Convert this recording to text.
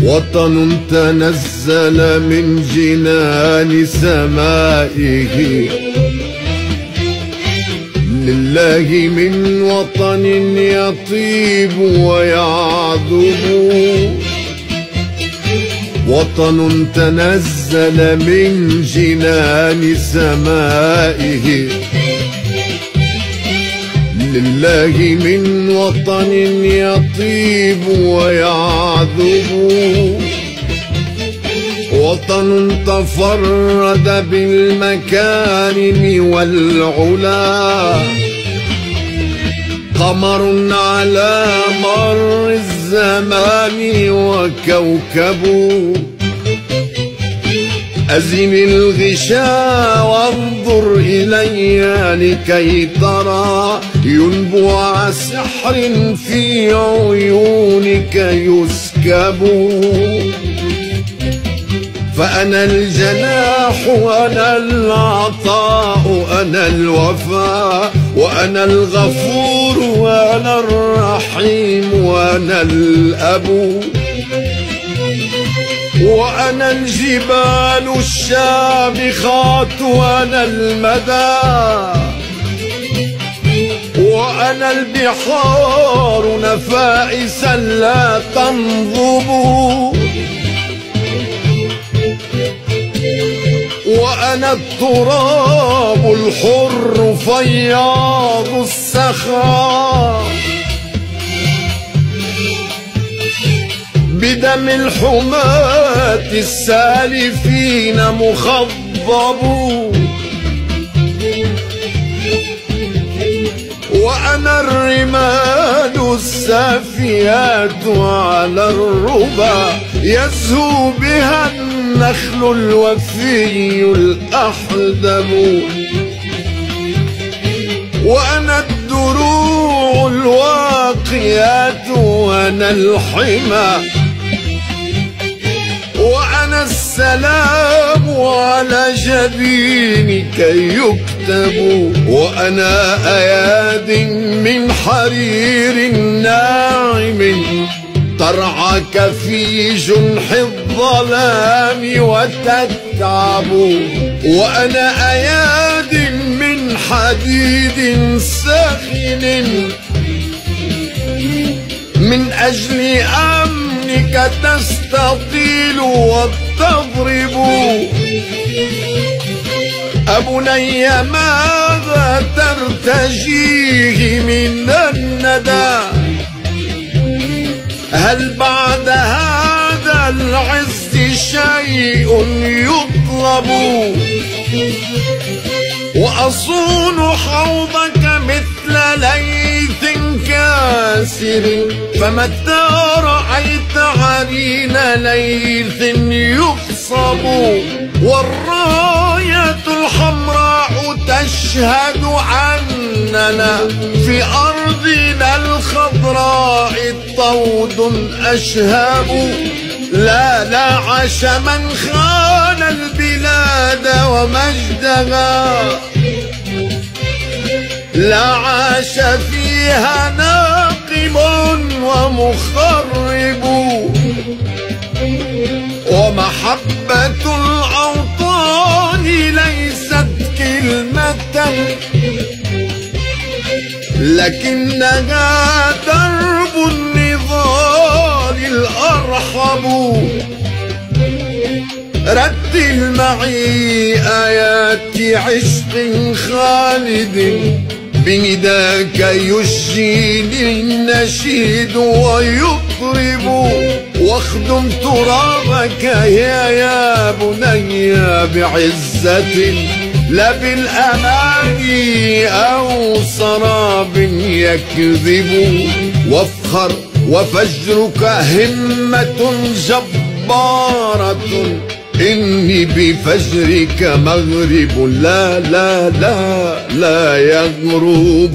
وطن تنزل من جنان سمائه، لله من وطن يطيب ويعذب. وطن تنزل من جنان سمائه، لله من وطن يطيب ويعذب. وطن تفرد بالمكارم والعلا، قمر على مر الزمان وكوكب. أزم الغشاء وانظر إلي لكي ترى ينبوع سحر في عيونك يسكب. فأنا الجناح وأنا العطاء، أنا الوفاء وأنا الغفور وأنا الرحيم وأنا الأب. وأنا الجبال الشامخات وأنا المدى، وأنا البحار نفائسا لا تنضب. وأنا التراب الحر فياض السخاء، بدم الحماة السالفين مخضب. وأنا الرمال السافيات على الربا، يزهو بها النخل الوفي الأحدب. وأنا الدروع الواقيات وأنا الحمى، وأنا السلام على جبيني كي يكتب. وأنا أياد من حرير ناعم ترعاك في جنح الظلام وتتعب. وأنا أياد من حديد ساخن من أجل أمنك تستطيل وتضرب. أبني ماذا ترتجيه من الندى؟ هل بعد هذا العز شيء يطلب؟ وأصون حوضك مثل ليث كاسر، فمتى رأيت عرين ليث يخصب؟ والراية الحمراء تشهد أننا في أرضنا الخضراء طود أشهب. لا لا عاش من خان البلاد ومجدها، لا عاش فيها ناقم ومخرب. ومحبة الأوطان ليست كلمة، لكنها درب النضال الأرحب. رتل معي آيات عشق خالد بنداك يشجيني النشيد ويطرب، واخدم ترابك يا بني بعزة لا بالأماني أو سراب يكذب. وافخر وفجرك همة جبارة، إني بفجرك مغرب لا لا لا لا يغرب.